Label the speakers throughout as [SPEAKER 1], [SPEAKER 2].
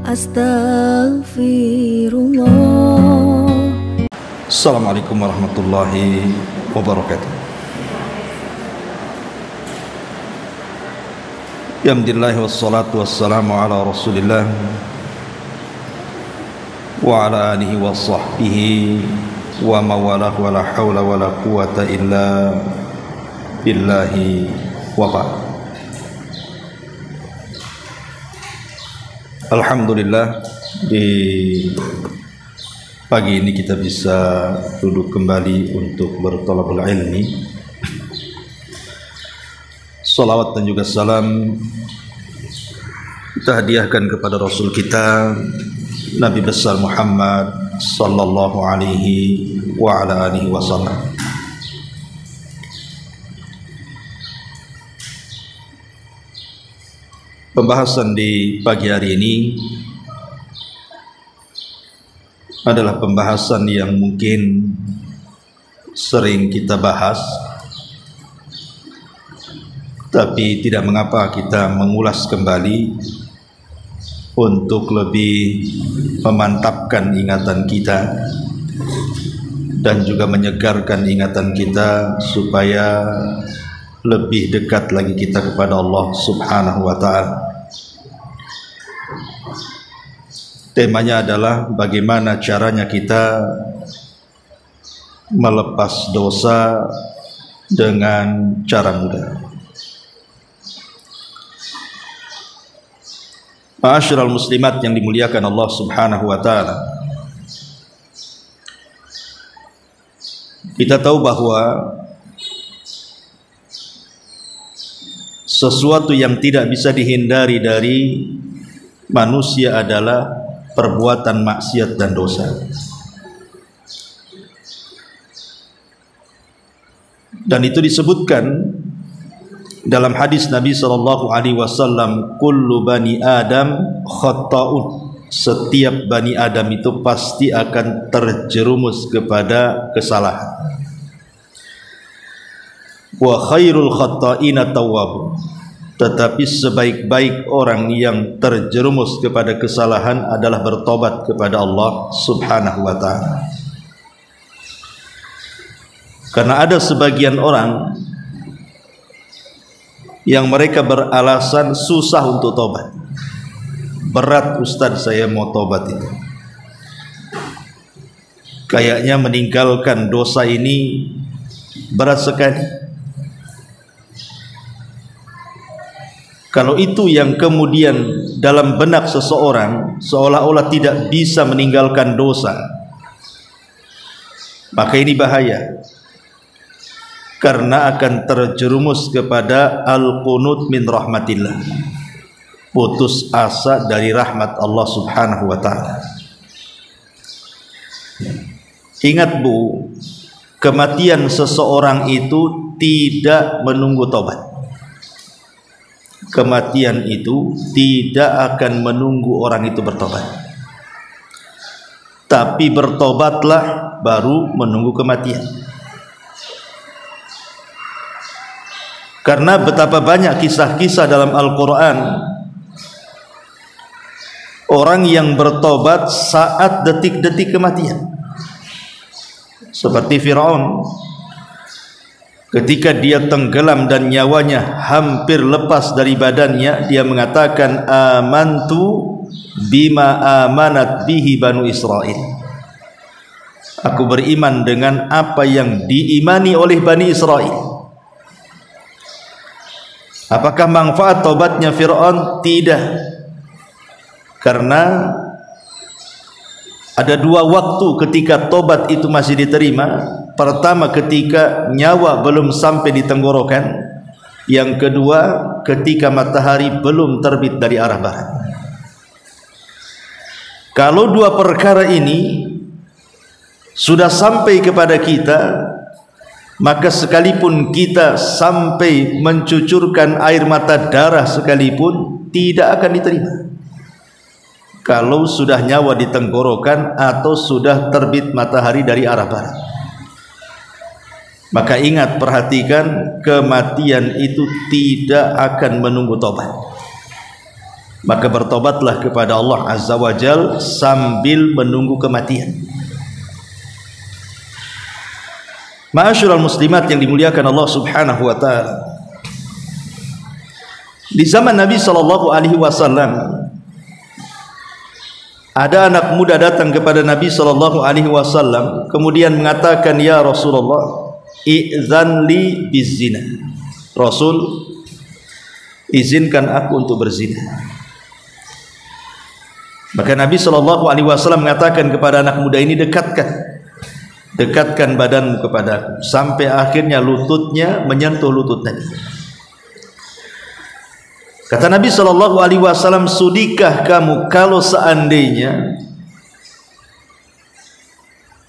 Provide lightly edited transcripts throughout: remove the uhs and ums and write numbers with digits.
[SPEAKER 1] Astaghfirullah.
[SPEAKER 2] Assalamualaikum warahmatullahi wabarakatuh. Alhamdulillah wassalatu wassalamu ala Rasulillah wa ala alihi wa sahbihi wa mawalah wa la hawla wa la quwata illa billahi wa ba'd. Alhamdulillah, di pagi ini kita bisa duduk kembali untuk berthalabul ilmi. Salawat dan juga salam kita hadiahkan kepada Rasul kita Nabi besar Muhammad sallallahu alaihi wa ala alihi wasallam. Pembahasan di pagi hari ini adalah pembahasan yang mungkin sering kita bahas, tapi tidak mengapa kita mengulas kembali untuk lebih memantapkan ingatan kita dan juga menyegarkan ingatan kita supaya lebih dekat lagi kita kepada Allah Subhanahu wa ta'ala. Temanya adalah bagaimana caranya kita melepas dosa dengan cara mudah. Ma'asyiral muslimat yang dimuliakan Allah Subhanahu wa ta'ala, kita tahu bahwa sesuatu yang tidak bisa dihindari dari manusia adalah perbuatan maksiat dan dosa. Dan itu disebutkan dalam hadis Nabi sallallahu alaihi wasallam, kullu bani Adam khata'un. Setiap bani Adam itu pasti akan terjerumus kepada kesalahan. Wa khairul khata'ina tawwabun. Tetapi sebaik-baik orang yang terjerumus kepada kesalahan adalah bertobat kepada Allah Subhanahu wa ta'ala. Karena ada sebagian orang yang mereka beralasan susah untuk tobat. Berat Ustaz saya mau tobat itu. Kayaknya meninggalkan dosa ini berat sekali. Kalau itu yang kemudian dalam benak seseorang seolah-olah tidak bisa meninggalkan dosa, maka ini bahaya, karena akan terjerumus kepada al-qunut min rahmatillah, putus asa dari rahmat Allah Subhanahu wa ta'ala. Ingat Bu, kematian seseorang itu tidak menunggu tobat. Kematian itu tidak akan menunggu orang itu bertobat, tapi bertobatlah baru menunggu kematian. Karena betapa banyak kisah-kisah dalam Al-Quran orang yang bertobat saat detik-detik kematian, seperti Fir'aun. Ketika dia tenggelam dan nyawanya hampir lepas dari badannya, dia mengatakan amantu bima amanat bihi banu Israel. Aku beriman dengan apa yang diimani oleh Bani Israel. Apakah manfaat tobatnya Fir'aun? Tidak. Karena ada dua waktu ketika tobat itu masih diterima. Pertama, ketika nyawa belum sampai di tenggorokan. Yang kedua, ketika matahari belum terbit dari arah barat. Kalau dua perkara ini sudah sampai kepada kita, maka sekalipun kita sampai mencucurkan air mata darah sekalipun tidak akan diterima. Kalau sudah nyawa di tenggorokan atau sudah terbit matahari dari arah barat. Maka ingat, perhatikan, kematian itu tidak akan menunggu tobat. maka bertobatlah kepada Allah Azza wa Jal sambil menunggu kematian. Ma'asyiral muslimat yang dimuliakan Allah Subhanahu wa taala. Di zaman Nabi sallallahu alaihi wasallam ada anak muda datang kepada Nabi sallallahu alaihi wasallam kemudian mengatakan, "Ya Rasulullah, i'dzan li bizina." Rasul, izinkan aku untuk berzina. Maka Nabi sallallahu alaihi wasallam mengatakan kepada anak muda ini, dekatkan badanmu kepadaku, sampai akhirnya lututnya menyentuh lutut Nabi. Kata Nabi sallallahu alaihi wasallam, "Sudikah kamu kalau seandainya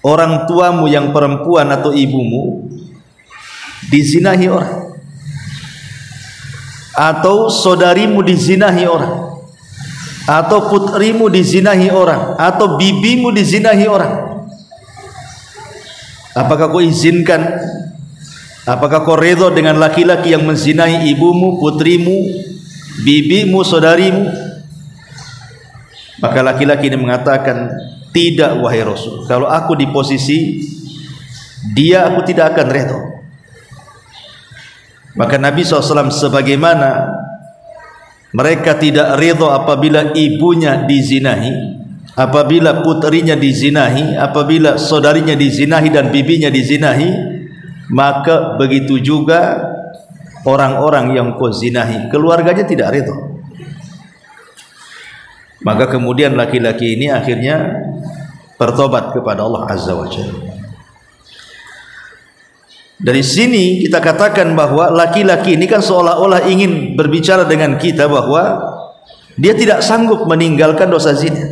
[SPEAKER 2] orang tuamu yang perempuan atau ibumu dizinahi orang, atau saudarimu dizinahi orang, atau putrimu dizinahi orang, atau bibimu dizinahi orang, apakah kau izinkan? Apakah kau redha dengan laki-laki yang menzinahi ibumu, putrimu, bibimu, saudarimu?" Maka laki-laki ini mengatakan, "Tidak wahai Rasul, kalau aku di posisi dia, aku tidak akan redha." Maka Nabi SAW, sebagaimana mereka tidak redha apabila ibunya dizinahi, apabila putrinya dizinahi, apabila saudarinya dizinahi dan bibinya dizinahi, maka begitu juga orang-orang yang kau zinahi, keluarganya tidak redha. Maka kemudian laki-laki ini akhirnya bertobat kepada Allah Azza wa Jalla. Dari sini kita katakan bahwa laki-laki ini kan seolah-olah ingin berbicara dengan kita bahwa dia tidak sanggup meninggalkan dosa zina.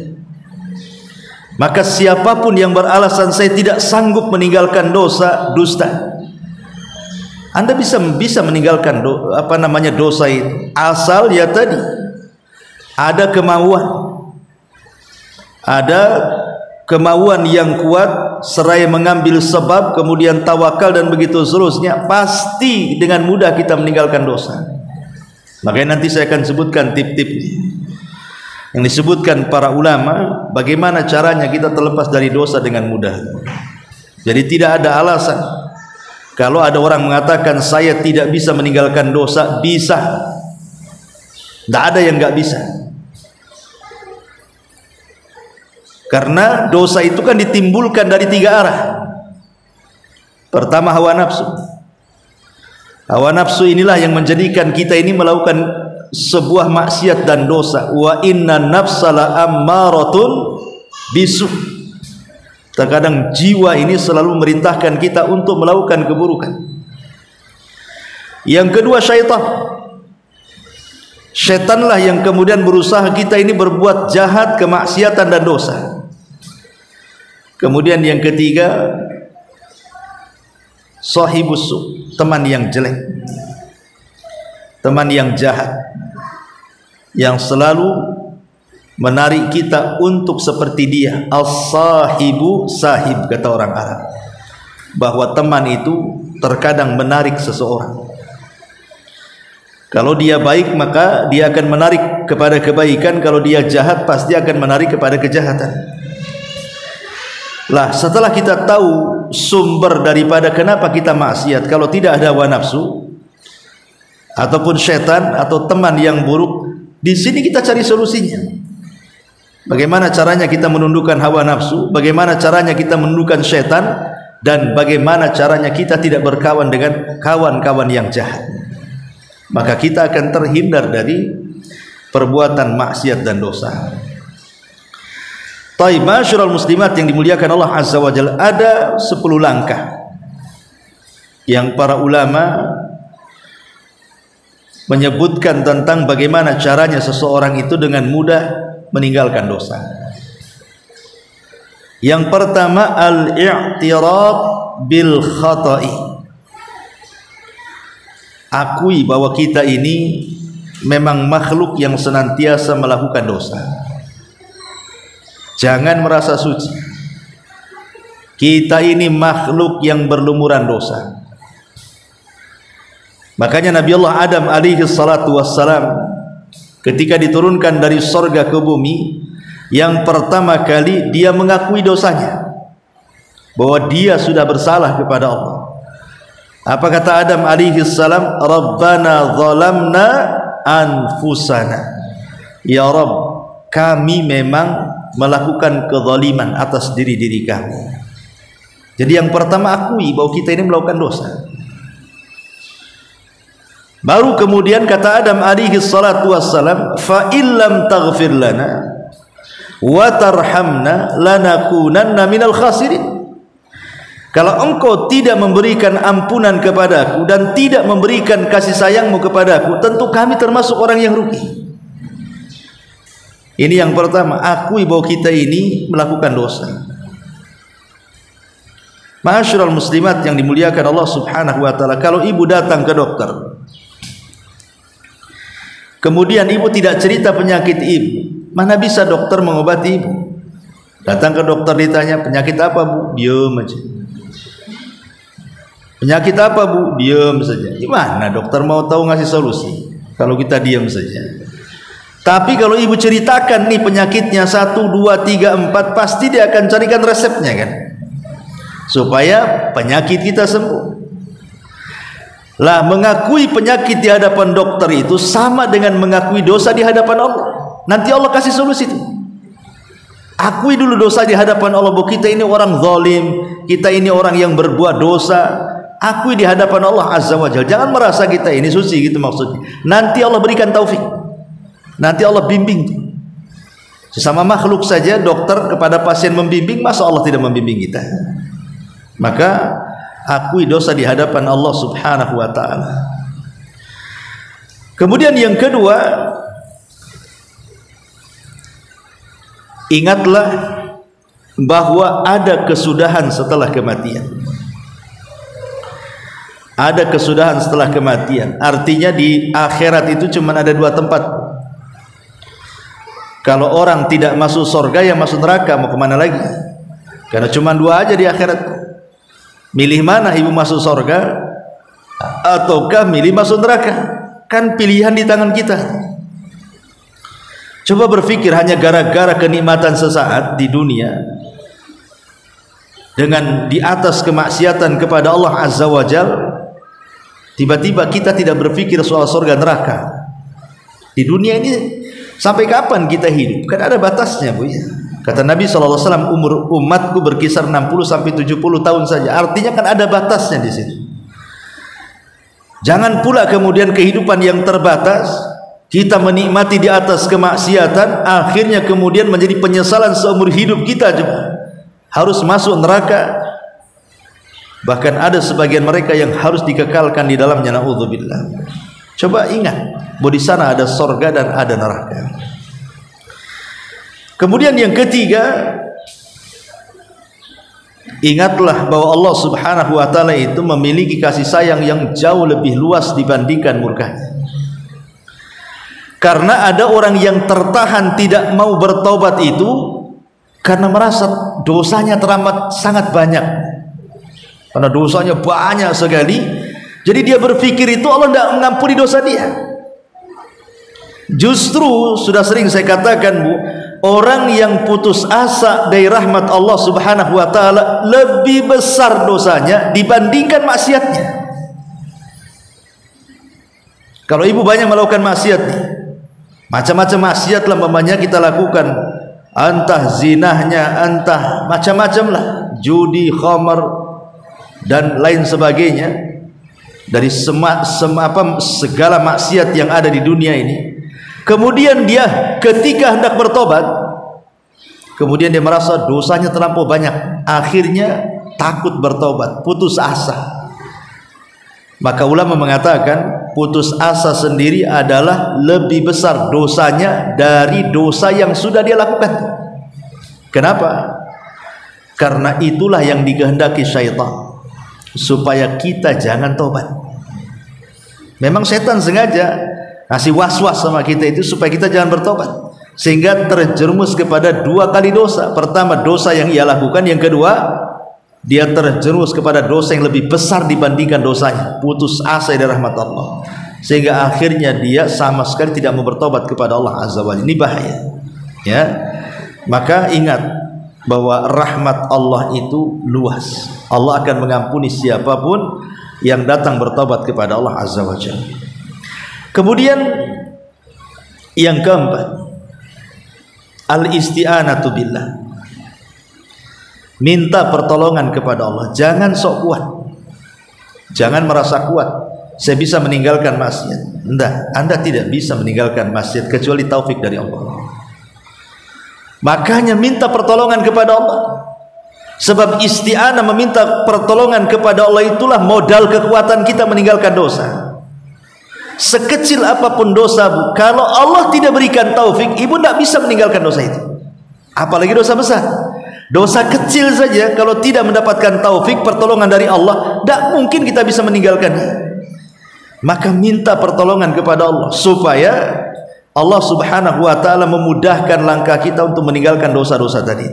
[SPEAKER 2] Maka siapapun yang beralasan saya tidak sanggup meninggalkan dosa dusta, Anda bisa meninggalkan dosa itu, asal ya tadi ada kemauan yang kuat, seraya mengambil sebab, kemudian tawakal dan begitu seterusnya, pasti dengan mudah kita meninggalkan dosa. Makanya nanti saya akan sebutkan tip-tip yang disebutkan para ulama, bagaimana caranya kita terlepas dari dosa dengan mudah. Jadi tidak ada alasan. Kalau ada orang mengatakan saya tidak bisa meninggalkan dosa, bisa. Tidak ada yang nggak bisa. Karena dosa itu kan ditimbulkan dari tiga arah. Pertama, hawa nafsu. Hawa nafsu inilah yang menjadikan kita ini melakukan sebuah maksiat dan dosa. Wa inna nafsa la ammaratun bisu. Terkadang jiwa ini selalu merintahkan kita untuk melakukan keburukan. Yang kedua, syaitan. Syaitanlah yang kemudian berusaha kita ini berbuat jahat, kemaksiatan dan dosa. Kemudian yang ketiga, sahibus su, teman yang jelek, teman yang jahat, yang selalu menarik kita untuk seperti dia. As-sahibu sahib, kata orang Arab, bahwa teman itu terkadang menarik seseorang. Kalau dia baik maka dia akan menarik kepada kebaikan, kalau dia jahat pasti akan menarik kepada kejahatan. Lah, setelah kita tahu sumber daripada kenapa kita maksiat, kalau tidak ada hawa nafsu ataupun syaitan atau teman yang buruk, di sini kita cari solusinya. Bagaimana caranya kita menundukkan hawa nafsu, bagaimana caranya kita menundukkan syaitan, dan bagaimana caranya kita tidak berkawan dengan kawan-kawan yang jahat. Maka kita akan terhindar dari perbuatan maksiat dan dosa. Taib, masyarul muslimat yang dimuliakan Allah Azza wa Jalla, ada 10 langkah yang para ulama menyebutkan tentang bagaimana caranya seseorang itu dengan mudah meninggalkan dosa. Yang pertama, al-i'tiraf bil khata'i. Akui bahwa kita ini memang makhluk yang senantiasa melakukan dosa. Jangan merasa suci. Kita ini makhluk yang berlumuran dosa. Makanya Nabi Allah Adam alaihi salatu wassalam ketika diturunkan dari sorga ke bumi, yang pertama kali dia mengakui dosanya, bahwa dia sudah bersalah kepada Allah. Apa kata Adam alaihi salam? Rabbana zalamna anfusana. Ya Rabb, kami memang melakukan kezaliman atas diri-diri kami. Jadi yang pertama akui bahwa kita ini melakukan dosa. Baru kemudian kata Adam alaihi salatu wassalam, fa illam taghfir lana wa tarhamna lanakunanna minal khasirin. Kalau engkau tidak memberikan ampunan kepadaku dan tidak memberikan kasih sayangmu kepadaku, tentu kami termasuk orang yang rugi. Ini yang pertama, akui bahwa kita ini melakukan dosa. Ma'asyiral muslimat yang dimuliakan Allah Subhanahu wa taala, kalau ibu datang ke dokter, kemudian ibu tidak cerita penyakit ibu, mana bisa dokter mengobati ibu? Datang ke dokter ditanya, penyakit apa bu? Diam aja. Penyakit apa bu? Diam saja. Gimana dokter mau tahu ngasih solusi kalau kita diam saja? Tapi kalau ibu ceritakan nih penyakitnya 1, 2, 3, 4, pasti dia akan carikan resepnya kan, supaya penyakit kita sembuh. Lah, mengakui penyakit di hadapan dokter itu sama dengan mengakui dosa di hadapan Allah. Nanti Allah kasih solusi itu. Akui dulu dosa di hadapan Allah, bahwa kita ini orang zalim, kita ini orang yang berbuat dosa. Akui di hadapan Allah Azza wa Jalla. Jangan merasa kita ini suci gitu maksudnya. Nanti Allah berikan taufik. Nanti Allah bimbing. Sesama makhluk saja dokter kepada pasien membimbing, masa Allah tidak membimbing kita? Maka akui dosa di hadapan Allah Subhanahu wa taala. Kemudian yang kedua, ingatlah bahwa ada kesudahan setelah kematian. Ada kesudahan setelah kematian. Artinya di akhirat itu cuma ada 2 tempat. Kalau orang tidak masuk surga, yang masuk neraka, mau kemana lagi? Karena cuma 2 aja di akhirat. Milih mana, ibu masuk surga ataukah milih masuk neraka? Kan pilihan di tangan kita. Coba berpikir, hanya gara-gara kenikmatan sesaat di dunia, dengan di atas kemaksiatan kepada Allah Azza wa Jalla, tiba-tiba kita tidak berpikir soal surga neraka. Di dunia ini sampai kapan kita hidup? Kan ada batasnya bu ya. Kata Nabi SAW, umur umatku berkisar 60-70 tahun saja. Artinya kan ada batasnya di sini. Jangan pula kemudian kehidupan yang terbatas kita menikmati di atas kemaksiatan, akhirnya kemudian menjadi penyesalan seumur hidup kita juga, harus masuk neraka. Bahkan ada sebagian mereka yang harus dikekalkan di dalamnya, naudzubillah. Coba ingat bahwa di sana ada surga dan ada neraka. Kemudian yang ketiga, ingatlah bahwa Allah Subhanahu wa taala itu memiliki kasih sayang yang jauh lebih luas dibandingkan murkanya. Karena ada orang yang tertahan tidak mau bertobat itu karena merasa dosanya teramat sangat banyak. Karena dosanya banyak sekali, jadi dia berpikir itu Allah tidak mengampuni dosa dia. Justru sudah sering saya katakan bu, orang yang putus asa dari rahmat Allah Subhanahu wa taala lebih besar dosanya dibandingkan maksiatnya. Kalau ibu banyak melakukan maksiat nih, macam-macam maksiat lah mamanya kita lakukan, entah zinahnya, entah macam-macam lah, judi, khamar dan lain sebagainya, dari segala maksiat yang ada di dunia ini. Kemudian dia ketika hendak bertobat, kemudian dia merasa dosanya terlampau banyak, akhirnya takut bertobat, putus asa. Maka ulama mengatakan putus asa sendiri adalah lebih besar dosanya dari dosa yang sudah dia lakukan. Kenapa? Karena itulah yang dikehendaki syaitan, supaya kita jangan tobat. Memang setan sengaja kasih was-was sama kita itu supaya kita jangan bertobat, sehingga terjerumus kepada 2 kali dosa. Pertama, dosa yang ia lakukan. Yang kedua, dia terjerumus kepada dosa yang lebih besar dibandingkan dosanya, putus asa dari rahmat Allah. sehingga akhirnya dia sama sekali tidak mau bertobat kepada Allah Azza wa Jalla. Ini bahaya, ya. Maka ingat bahwa rahmat Allah itu luas. Allah akan mengampuni siapapun yang datang bertobat kepada Allah Azza wa Jalla. Kemudian yang keempat, al-isti'anatu billah. Minta pertolongan kepada Allah. Jangan sok kuat. Jangan merasa kuat. Saya bisa meninggalkan maksiat. Enggak, Anda tidak bisa meninggalkan maksiat kecuali taufik dari Allah. Makanya minta pertolongan kepada Allah. Sebab isti'anah, meminta pertolongan kepada Allah, itulah modal kekuatan kita meninggalkan dosa. Sekecil apapun dosa, Bu, kalau Allah tidak berikan taufik, ibu tidak bisa meninggalkan dosa itu. Apalagi dosa besar. Dosa kecil saja kalau tidak mendapatkan taufik, pertolongan dari Allah, tidak mungkin kita bisa meninggalkannya. Maka minta pertolongan kepada Allah supaya Allah Subhanahu wa ta'ala memudahkan langkah kita untuk meninggalkan dosa-dosa tadi.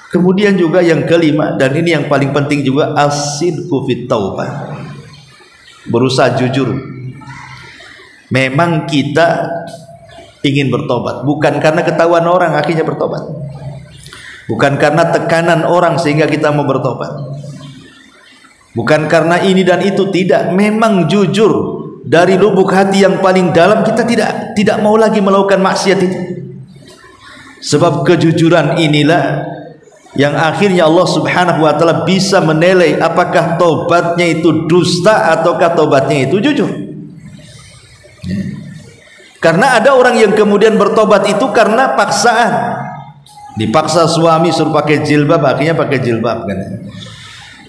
[SPEAKER 2] Kemudian juga yang kelima, dan ini yang paling penting juga, as-sidqu fit taubah. Berusaha jujur. Memang kita ingin bertobat, bukan karena ketahuan orang akhirnya bertobat, bukan karena tekanan orang sehingga kita mau bertobat, bukan karena ini dan itu, tidak. Memang jujur dari lubuk hati yang paling dalam, kita tidak mau lagi melakukan maksiat itu. Sebab kejujuran inilah yang akhirnya Allah Subhanahu wa ta'ala bisa menilai apakah tobatnya itu dusta ataukah tobatnya itu jujur. Karena ada orang yang kemudian bertobat itu karena paksaan. Dipaksa suami suruh pakai jilbab, akhirnya pakai jilbab kan.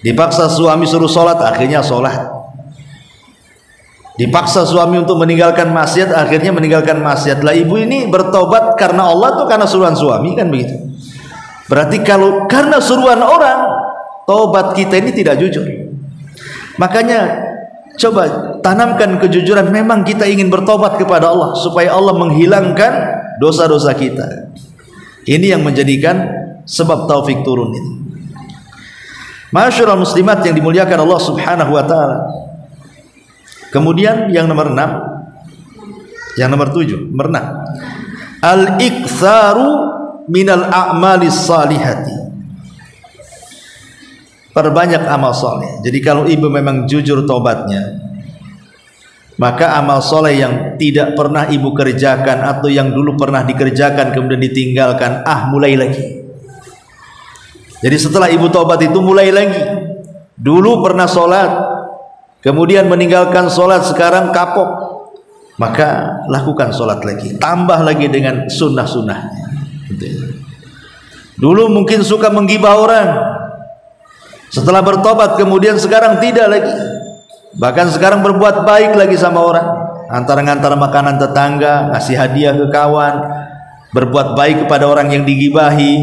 [SPEAKER 2] Dipaksa suami suruh sholat, akhirnya sholat. Dipaksa suami untuk meninggalkan maksiat, akhirnya meninggalkan maksiat. Lah, ibu ini bertobat karena Allah atau karena suruhan suami, kan begitu. Berarti kalau karena suruhan orang, tobat kita ini tidak jujur. Makanya coba tanamkan kejujuran. Memang kita ingin bertobat kepada Allah supaya Allah menghilangkan dosa-dosa kita. Ini yang menjadikan sebab taufik turun ini. Masyaallah muslimat yang dimuliakan Allah Subhanahu wa ta'ala. Kemudian yang nomor 6, yang nomor 7, nomor 6, al-iktsaru minal a'malis salihati. Perbanyak amal soleh. Jadi kalau ibu memang jujur tobatnya, maka amal soleh yang tidak pernah ibu kerjakan atau yang dulu pernah dikerjakan kemudian ditinggalkan, mulai lagi. Jadi setelah ibu tobat itu mulai lagi. Dulu pernah sholat, kemudian meninggalkan sholat, sekarang kapok, maka lakukan sholat lagi, tambah lagi dengan sunnah-sunnah. Dulu mungkin suka menggibah orang, setelah bertobat kemudian sekarang tidak lagi. Bahkan sekarang berbuat baik lagi sama orang, antara makanan tetangga, ngasih hadiah ke kawan, berbuat baik kepada orang yang digibahi.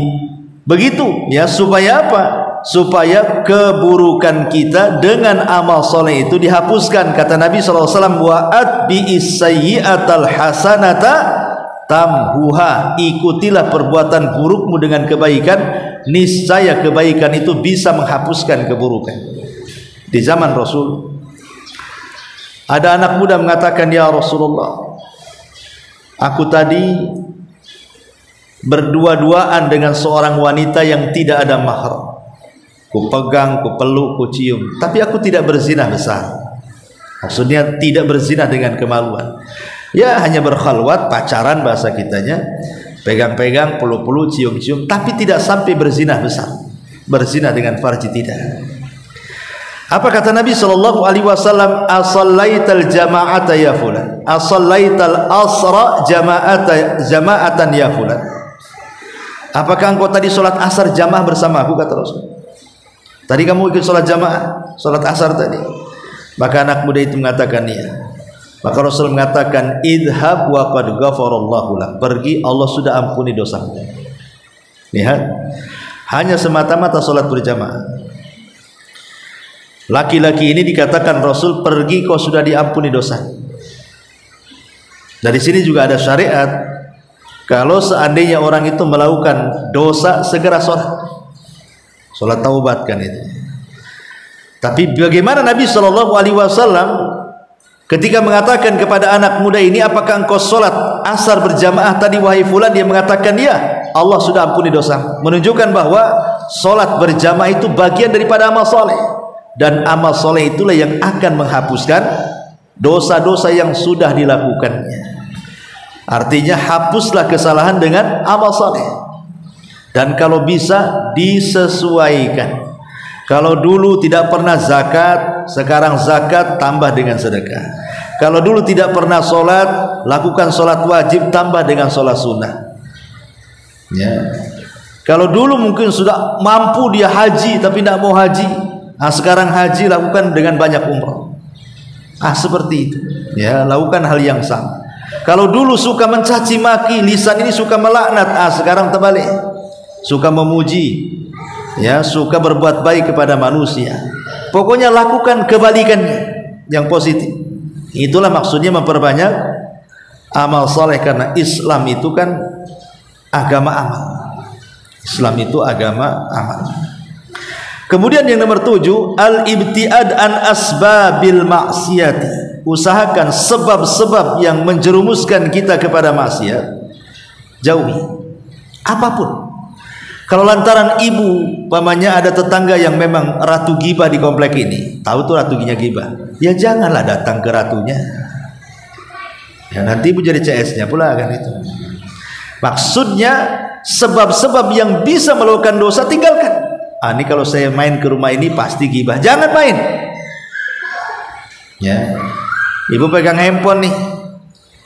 [SPEAKER 2] Begitu ya, supaya apa? Supaya keburukan kita dengan amal soleh itu dihapuskan. Kata Nabi SAW, wa'at bi'is sayyi'atal hasanata tamhuha. Ikutilah perbuatan burukmu dengan kebaikan, niscaya kebaikan itu bisa menghapuskan keburukan. Di zaman Rasul ada anak muda mengatakan, ya Rasulullah, aku tadi berdua-duaan dengan seorang wanita yang tidak ada mahram. Ku pegang, ku peluk, ku cium, tapi aku tidak berzina besar. Maksudnya tidak berzina dengan kemaluan. Ya hanya berkhalwat, pacaran bahasa kitanya, pegang-pegang, peluk-peluk, cium-cium, tapi tidak sampai berzina besar. Berzina dengan farji tidak. Apa kata Nabi sallallahu alaihi wasallam? Asallaital jama'ata ya fulan, asallaital asra jama'atan ya fulan. Apakah engkau tadi sholat asar jamaah bersama aku, kata Rasul. Tadi kamu ikut sholat jamaah, sholat asar tadi. Maka anak muda itu mengatakan iya. Maka Rasul mengatakan, idhab wa qad ghafarallahu lak. Pergi, Allah sudah ampuni dosamu. Lihat, hanya semata-mata sholat berjamaah. Laki-laki ini dikatakan Rasul, pergi, kau sudah diampuni dosa. Dari sini juga ada syariat, kalau seandainya orang itu melakukan dosa, segera sholat taubat kan itu. Tapi bagaimana Nabi SAW ketika mengatakan kepada anak muda ini, apakah engkau sholat asar berjamaah tadi wahai fulan? Dia mengatakan ya, Allah sudah ampuni dosa. Menunjukkan bahwa sholat berjamaah itu bagian daripada amal soleh, dan amal soleh itulah yang akan menghapuskan dosa-dosa yang sudah dilakukannya. Artinya hapuslah kesalahan dengan amal soleh, dan kalau bisa disesuaikan. Kalau dulu tidak pernah zakat, sekarang zakat tambah dengan sedekah. Kalau dulu tidak pernah sholat, lakukan sholat wajib tambah dengan sholat sunnah. Ya. Kalau dulu mungkin sudah mampu dia haji tapi tidak mau haji, sekarang haji lakukan dengan banyak umrah. Seperti itu. Ya, lakukan hal yang sama. Kalau dulu suka mencaci maki, lisan ini suka melaknat, sekarang terbalik, suka memuji. Ya, suka berbuat baik kepada manusia. Pokoknya lakukan kebalikannya yang positif. Itulah maksudnya memperbanyak amal soleh, karena Islam itu kan agama amal. Islam itu agama amal. Kemudian yang nomor 7, al-ibtiad an asbabil maksiat. Usahakan sebab-sebab yang menjerumuskan kita kepada maksiat, jauhi. Apapun. Kalau lantaran ibu, pamannya ada tetangga yang memang ratu gibah di komplek ini, tahu tuh ratunya gibah, ya janganlah datang ke ratunya. Ya nanti ibu jadi CS-nya pula kan itu. Maksudnya sebab-sebab yang bisa melakukan dosa tinggalkan. Ini kalau saya main ke rumah ini pasti gibah, jangan main. Ya, ibu pegang handphone nih.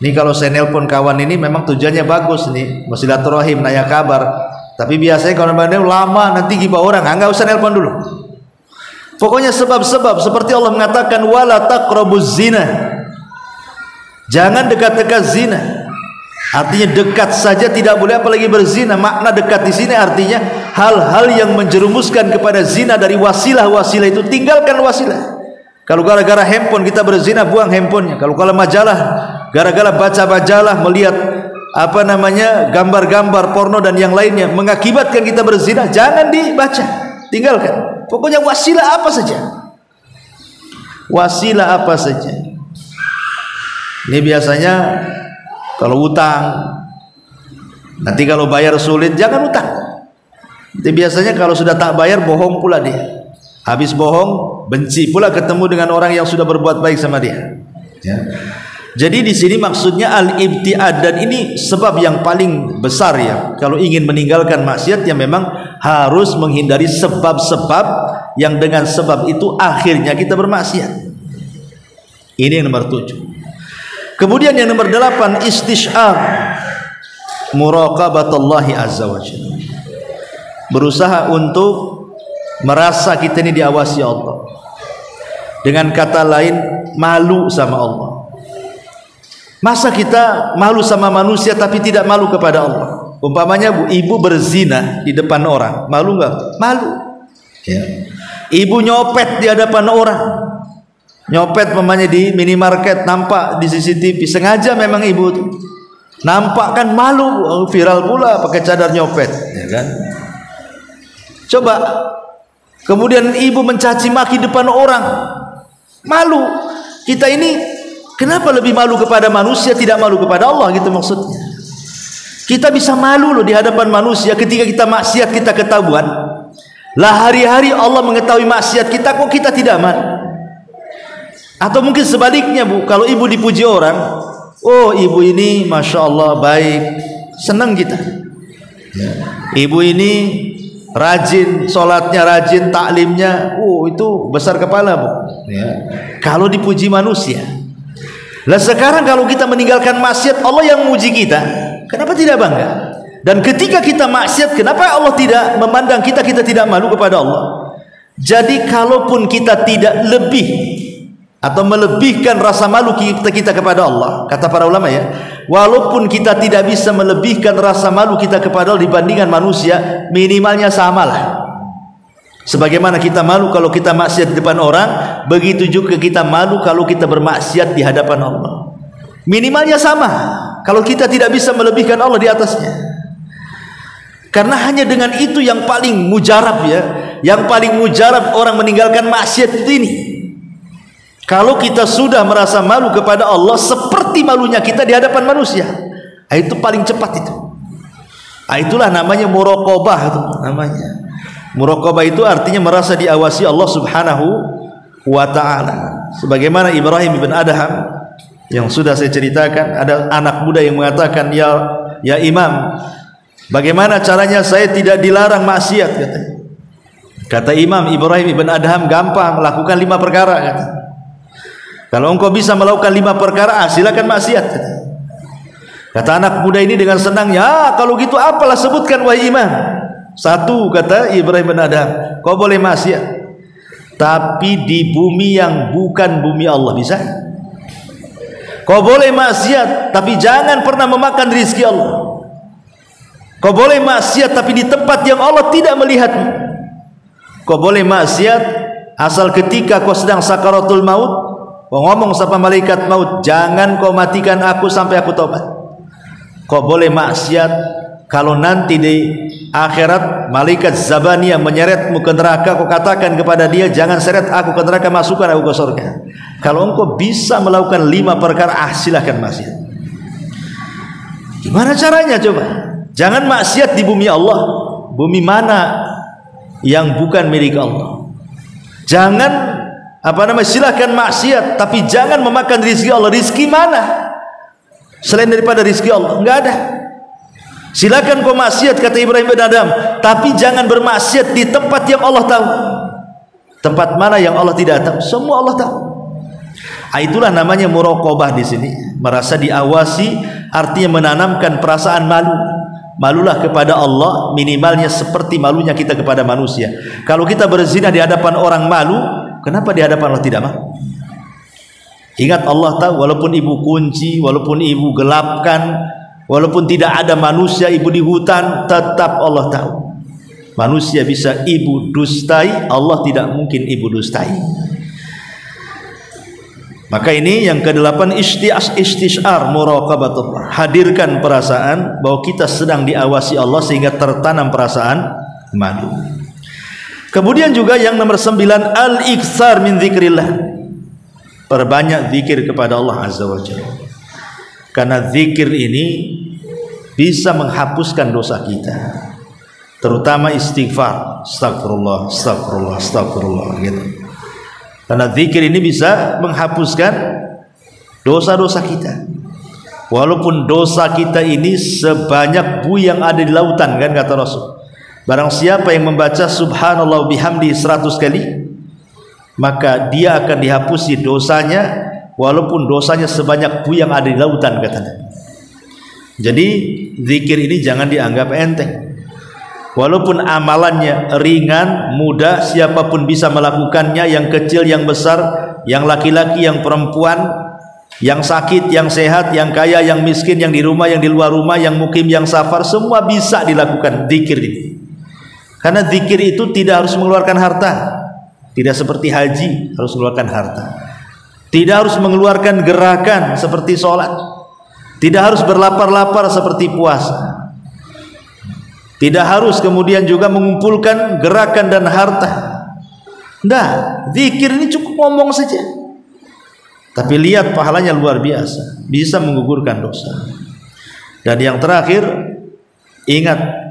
[SPEAKER 2] Nih kalau saya nelpon kawan ini memang tujuannya bagus nih, silaturahim, nanya kabar. Tapi biasanya kalau nelpon lama nanti gibah orang, enggak usah nelpon dulu. Pokoknya sebab-sebab seperti Allah mengatakan wala taqrabuz zina. Jangan dekat-dekat zina. Artinya dekat saja tidak boleh, apalagi berzina. Makna dekat di sini artinya hal-hal yang menjerumuskan kepada zina dari wasilah-wasilah itu tinggalkan wasilah. Kalau gara-gara handphone kita berzina, buang handphonenya. Kalau majalah, gara-gara baca majalah, melihat gambar-gambar porno dan yang lainnya mengakibatkan kita berzina, jangan dibaca, tinggalkan. Pokoknya wasilah apa saja, wasilah apa saja. Ini biasanya kalau utang, nanti kalau bayar sulit, jangan utang. Itu biasanya kalau sudah tak bayar, bohong pula dia. Habis bohong, benci pula ketemu dengan orang yang sudah berbuat baik sama dia. Ya. Jadi di sini maksudnya al-ibtiad, dan ini sebab yang paling besar ya. Kalau ingin meninggalkan maksiat, ya memang harus menghindari sebab-sebab yang dengan sebab itu akhirnya kita bermaksiat. Ini yang nomor 7. Kemudian yang nomor 8, istisyar muraqabatullahi azza wa jalla. Berusaha untuk merasa kita ini diawasi Allah. Dengan kata lain, malu sama Allah. Masa kita malu sama manusia tapi tidak malu kepada Allah? Umpamanya ibu berzina di depan orang, malu nggak? Malu. Ya. Ibu nyopet di hadapan orang, nyopet umpamanya di minimarket, nampak di CCTV, sengaja memang ibu tuh nampak, kan malu, viral pula pakai cadar nyopet, ya kan? Coba kemudian ibu mencaci maki depan orang, malu. Kita ini kenapa lebih malu kepada manusia, tidak malu kepada Allah, gitu maksudnya. Kita bisa malu loh di hadapan manusia ketika kita maksiat, kita ketahuan. Lah hari-hari Allah mengetahui maksiat kita, kok kita tidak malu? Atau mungkin sebaliknya Bu, kalau ibu dipuji orang, oh ibu ini Masya Allah baik, senang kita. Ibu ini rajin, sholatnya rajin, taklimnya, itu besar kepala Bu. Ya. Kalau dipuji manusia. Lah sekarang kalau kita meninggalkan maksiat, Allah yang memuji kita, kenapa tidak bangga? Dan ketika kita maksiat, kenapa Allah tidak memandang kita, kita tidak malu kepada Allah? Jadi kalaupun kita tidak lebih atau melebihkan rasa malu kita kepada Allah, kata para ulama ya, walaupun kita tidak bisa melebihkan rasa malu kita kepada Allah dibandingkan manusia, minimalnya samalah. Sebagaimana kita malu kalau kita maksiat di depan orang, begitu juga kita malu kalau kita bermaksiat di hadapan Allah. Minimalnya sama. Kalau kita tidak bisa melebihkan Allah di atasnya, karena hanya dengan itu yang paling mujarab ya, yang paling mujarab orang meninggalkan maksiat itu ini. Kalau kita sudah merasa malu kepada Allah seperti malunya kita di hadapan manusia, itu paling cepat itu. Itulah namanya muraqabah itu namanya. Muraqabah itu artinya merasa diawasi Allah Subhanahu wa taala. Sebagaimana Ibrahim bin Adham yang sudah saya ceritakan, ada anak muda yang mengatakan, ya Imam, bagaimana caranya saya tidak dilarang maksiat, katanya. Kata Imam Ibrahim bin Adham, gampang, lakukan 5 perkara, kata. Kalau engkau bisa melakukan 5 perkara, silakan maksiat, kata. Kata anak muda ini dengan senangnya, kalau gitu apalah sebutkan wahai Imam. 1, kata Ibrahim bin Adham, kau boleh maksiat, tapi di bumi yang bukan bumi Allah, bisa? Kau boleh maksiat, tapi jangan pernah memakan rizki Allah. Kau boleh maksiat, tapi di tempat yang Allah tidak melihatmu. Kau boleh maksiat, asal ketika kau sedang sakaratul maut, kau ngomong sama malaikat maut, jangan kau matikan aku sampai aku taubat. Kau boleh maksiat kalau nanti di akhirat malaikat Zabaniyah menyeretmu ke neraka, kau katakan kepada dia, jangan seret aku ke neraka, masukkan aku ke surga. Kalau engkau bisa melakukan 5 perkara, silakan maksiat. Gimana caranya coba? Jangan maksiat di bumi Allah. Bumi mana yang bukan milik Allah? Jangan silakan maksiat, tapi jangan memakan rizki Allah. Rizki mana selain daripada rizki Allah? Enggak ada. Silakan kau maksiat, kata Ibrahim bin Adham, tapi jangan bermaksiat di tempat yang Allah tahu. Tempat mana yang Allah tidak tahu? Semua Allah tahu. Itulah namanya muraqabah di sini. Merasa diawasi artinya menanamkan perasaan malu. Malulah kepada Allah minimalnya seperti malunya kita kepada manusia. Kalau kita berzina di hadapan orang malu, kenapa di hadapan Allah tidak malu? Ingat, Allah tahu, walaupun ibu kunci, walaupun ibu gelapkan, walaupun tidak ada manusia, ibu di hutan, tetap Allah tahu. Manusia bisa ibu dustai, Allah tidak mungkin ibu dustai. Maka ini yang ke-8, istishar muraqabatullah. Hadirkan perasaan bahwa kita sedang diawasi Allah sehingga tertanam perasaan malu. Kemudian juga yang nomor 9, al-iktsar min dzikrillah. Perbanyak zikir kepada Allah Azza wa Jalla. Karena zikir ini bisa menghapuskan dosa kita. Terutama istighfar, astagfirullah, astagfirullah, astagfirullah gitu. Karena zikir ini bisa menghapuskan dosa-dosa kita. Walaupun dosa kita ini sebanyak buih yang ada di lautan, kan kata Rasul. Barang siapa yang membaca subhanallah bihamdi 100 kali, maka dia akan dihapusi dosanya walaupun dosanya sebanyak buih yang ada di lautan, katanya. Jadi zikir ini jangan dianggap enteng. Walaupun amalannya ringan, mudah, siapapun bisa melakukannya, yang kecil, yang besar, yang laki-laki, yang perempuan, yang sakit, yang sehat, yang kaya, yang miskin, yang di rumah, yang di luar rumah, yang mukim, yang safar, semua bisa dilakukan zikir ini. Karena zikir itu tidak harus mengeluarkan harta. Tidak seperti haji harus mengeluarkan harta. Tidak harus mengeluarkan gerakan seperti sholat. Tidak harus berlapar-lapar seperti puasa. Tidak harus kemudian juga mengumpulkan gerakan dan harta. Nah, zikir ini cukup ngomong saja. Tapi lihat pahalanya luar biasa. Bisa menggugurkan dosa. Dan yang terakhir, ingat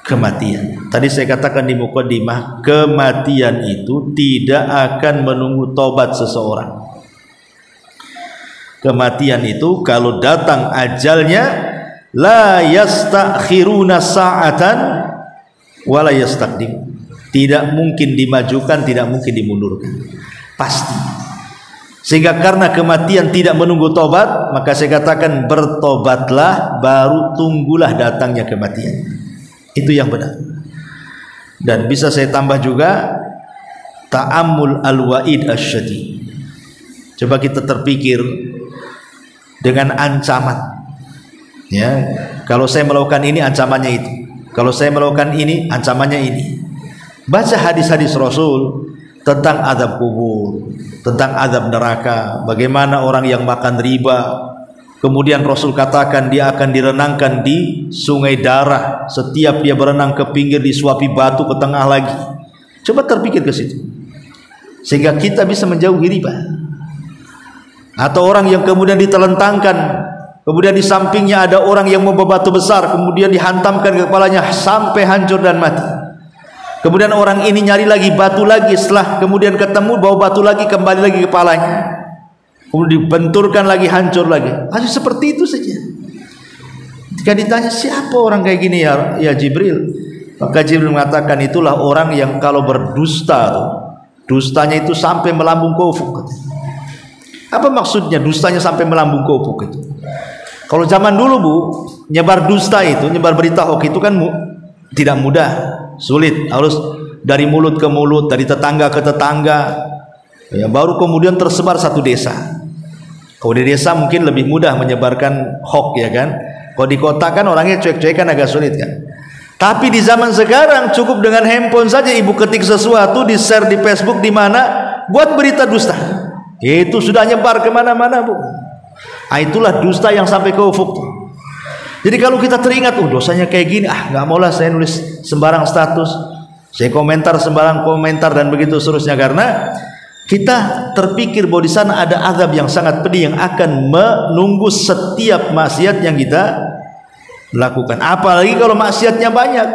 [SPEAKER 2] kematian. Tadi saya katakan di mukadimah, kematian itu tidak akan menunggu tobat seseorang. Kematian itu kalau datang ajalnya, la yastakhiruna sa'atan wa la yastaqdim. Tidak mungkin dimajukan, tidak mungkin dimundurkan. Pasti. Sehingga karena kematian tidak menunggu tobat, maka saya katakan bertobatlah, baru tunggulah datangnya kematian. Itu yang benar. Dan bisa saya tambah juga ta'ammul al-wa'id asyadid. Coba kita terpikir dengan ancaman. Ya, kalau saya melakukan ini ancamannya itu. Kalau saya melakukan ini ancamannya ini. Baca hadis-hadis Rasul tentang azab kubur, tentang azab neraka, bagaimana orang yang makan riba. Kemudian Rasul katakan dia akan direnangkan di sungai darah. Setiap dia berenang ke pinggir disuapi batu ke tengah lagi. Coba terpikir ke situ. Sehingga kita bisa menjauhi riba. atau orang yang kemudian ditelentangkan, kemudian di sampingnya ada orang yang membawa batu besar, kemudian dihantamkan ke kepalanya sampai hancur dan mati. Kemudian orang ini nyari lagi batu lagi, setelah kemudian ketemu bawa batu lagi, kembali lagi ke kepalanya, kemudian dibenturkan lagi, hancur lagi. Hanya seperti itu saja. Jika ditanya siapa orang kayak gini ya Jibril, maka Jibril mengatakan itulah orang yang kalau berdusta, dustanya itu sampai melambung ke ufuk. Apa maksudnya dustanya sampai melambung ke ufuk itu? Kalau zaman dulu Bu, nyebar dusta itu, nyebar berita hoax itu kan tidak mudah, sulit, harus dari mulut ke mulut, dari tetangga ke tetangga, ya, baru kemudian tersebar satu desa. Kalau di desa mungkin lebih mudah menyebarkan hoax, ya kan? Kalau di kota kan orangnya cuek-cuek kan agak sulit kan. Tapi di zaman sekarang cukup dengan handphone saja ibu ketik sesuatu, di share di Facebook, di mana, buat berita dusta. Itu sudah nyebar kemana-mana Bu. Nah, itulah dusta yang sampai ke ufuk. Jadi kalau kita teringat, dosanya kayak gini, nggak maulah saya nulis sembarang status, saya komentar sembarang komentar dan begitu seterusnya, karena kita terpikir bahwa di sana ada azab yang sangat pedih yang akan menunggu setiap maksiat yang kita lakukan. Apalagi kalau maksiatnya banyak,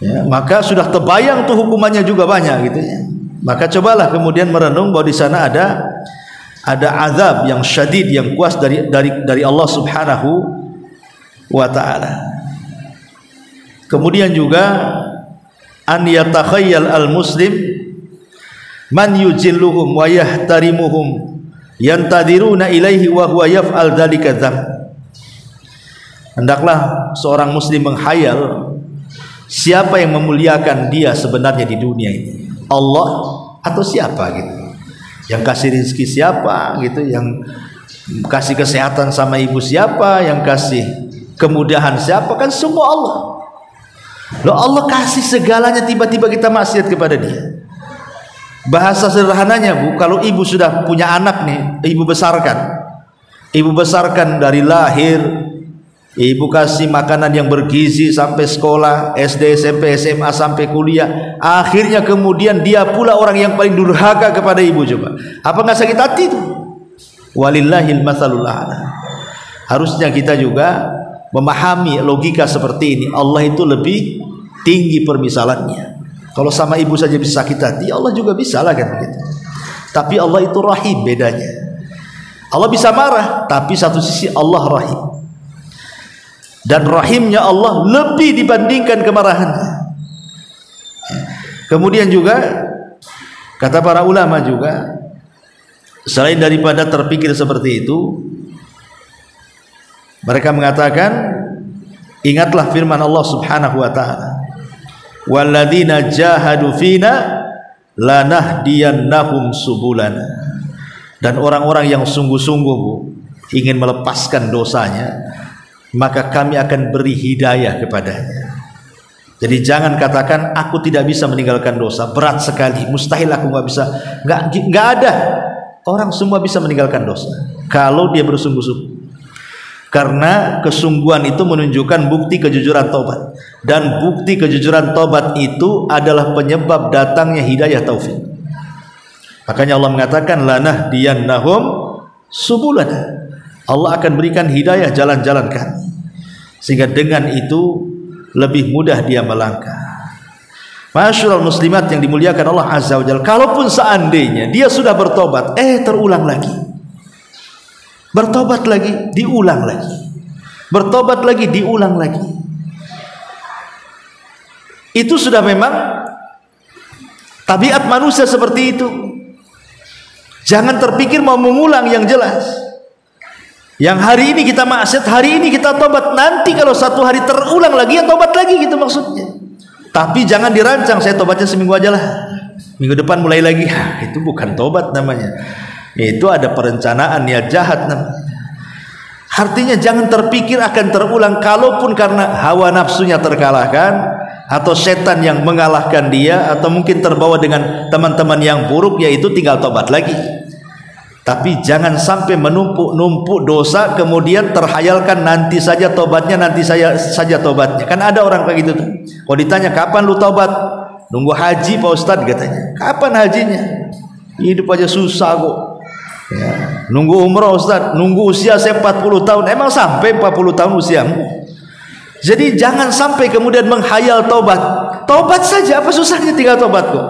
[SPEAKER 2] ya, maka sudah terbayang tuh hukumannya juga banyak gitu ya. Maka cobalah kemudian merenung bahwa di sana ada azab yang syadid, yang kuat dari Allah Subhanahu wa ta'ala. Kemudian juga an yatakhayyal al muslim man yujilluhum wa yahtarimuhum yantadiruna ilaihi wa huwa yaf'al dzalika dzam. Hendaklah seorang muslim menghayal siapa yang memuliakan dia sebenarnya di dunia ini, Allah atau siapa gitu, yang kasih rezeki siapa gitu, yang kasih kesehatan sama ibu siapa, yang kasih kemudahan siapa, kan semua Allah. Loh, Allah kasih segalanya, tiba-tiba kita maksiat kepada dia. Bahasa sederhananya Bu, kalau ibu sudah punya anak nih, ibu besarkan dari lahir, ibu kasih makanan yang bergizi sampai sekolah SD, SMP, SMA sampai kuliah, akhirnya kemudian dia pula orang yang paling durhaka kepada ibu. Coba, apa nggak sakit hati itu? Walillahil matsalul a'la. Harusnya kita juga memahami logika seperti ini. Allah itu lebih tinggi permisalannya. Kalau sama ibu saja bisa sakit hati, Allah juga bisa lah kan begitu. Tapi Allah itu rahim, bedanya. Allah bisa marah, tapi satu sisi Allah rahim. Dan rahimnya Allah lebih dibandingkan kemarahannya. Kemudian juga kata para ulama juga, selain daripada terpikir seperti itu, mereka mengatakan, ingatlah firman Allah Subhanahu wa ta'ala, walladzina jahadu fina lanahdiyannahum subulana. Dan orang-orang yang sungguh-sungguh ingin melepaskan dosanya, maka kami akan beri hidayah kepadanya. Jadi jangan katakan aku tidak bisa meninggalkan dosa, berat sekali, mustahil aku nggak bisa. Nggak ada. Orang semua bisa meninggalkan dosa kalau dia bersungguh-sungguh. Karena kesungguhan itu menunjukkan bukti kejujuran taubat, dan bukti kejujuran taubat itu adalah penyebab datangnya hidayah taufik. Makanya Allah mengatakan lanahdiyannahum subulana. Allah akan berikan hidayah jalan-jalan kami, sehingga dengan itu lebih mudah dia melangkah. Masyaallah muslimat yang dimuliakan Allah Azza wa Jalla, kalaupun seandainya dia sudah bertobat, terulang lagi, bertobat lagi, diulang lagi, bertobat lagi, diulang lagi, itu sudah memang tabiat manusia seperti itu. Jangan terpikir mau mengulang yang jelas. Yang hari ini kita maksiat, hari ini kita tobat, nanti kalau satu hari terulang lagi ya tobat lagi, gitu maksudnya. Tapi jangan dirancang, saya tobatnya seminggu aja lah, minggu depan mulai lagi. Itu bukan tobat namanya. Itu ada perencanaan, niat jahat namanya. Artinya jangan terpikir akan terulang, kalaupun karena hawa nafsunya terkalahkan, atau setan yang mengalahkan dia, atau mungkin terbawa dengan teman-teman yang buruk, yaitu tinggal tobat lagi. Tapi jangan sampai menumpuk-numpuk dosa, kemudian terhayalkan nanti saja tobatnya, nanti saja tobatnya. Kan ada orang kayak gitu tuh. Kalau ditanya kapan lu tobat, nunggu haji Pak Ustadz katanya. Kapan hajinya? Hidup aja susah kok. Ya, nunggu umrah Ustaz, nunggu usia saya 40 tahun. Emang sampai 40 tahun usiamu? Jadi jangan sampai kemudian menghayal taubat. Taubat saja, apa susahnya tinggal taubat kok?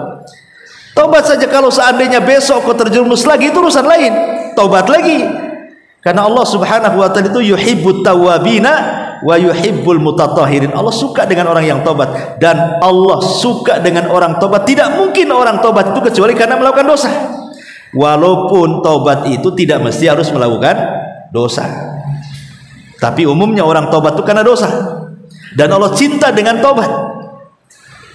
[SPEAKER 2] Taubat saja, kalau seandainya besok kau terjerumus lagi itu urusan lain. Taubat lagi. Karena Allah Subhanahu wa taala itu yuhibbut tawwabina wa yuhibbul mutatahhirin. Allah suka dengan orang yang taubat dan Allah suka dengan orang taubat. Tidak mungkin orang taubat itu kecuali karena melakukan dosa. Walaupun taubat itu tidak mesti harus melakukan dosa, tapi umumnya orang taubat itu karena dosa. Dan Allah cinta dengan taubat.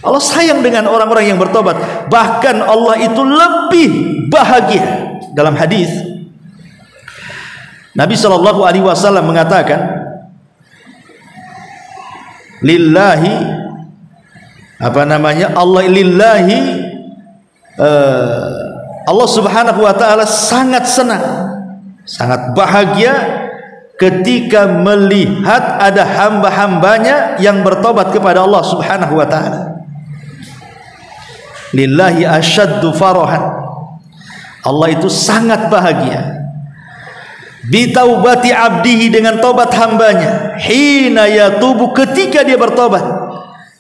[SPEAKER 2] Allah sayang dengan orang-orang yang bertobat. Bahkan Allah itu lebih bahagia. Dalam hadis Nabi Shallallahu Alaihi Wasallam mengatakan, lillahi Allah lillahi Allah Subhanahu wa taala sangat senang, sangat bahagia ketika melihat ada hamba-hambanya yang bertobat kepada Allah Subhanahu wa taala. Lillahi asyaddu farahan. Allah itu sangat bahagia bitaubati abdihi, dengan tobat hambanya, hina yatubu, ketika dia bertobat,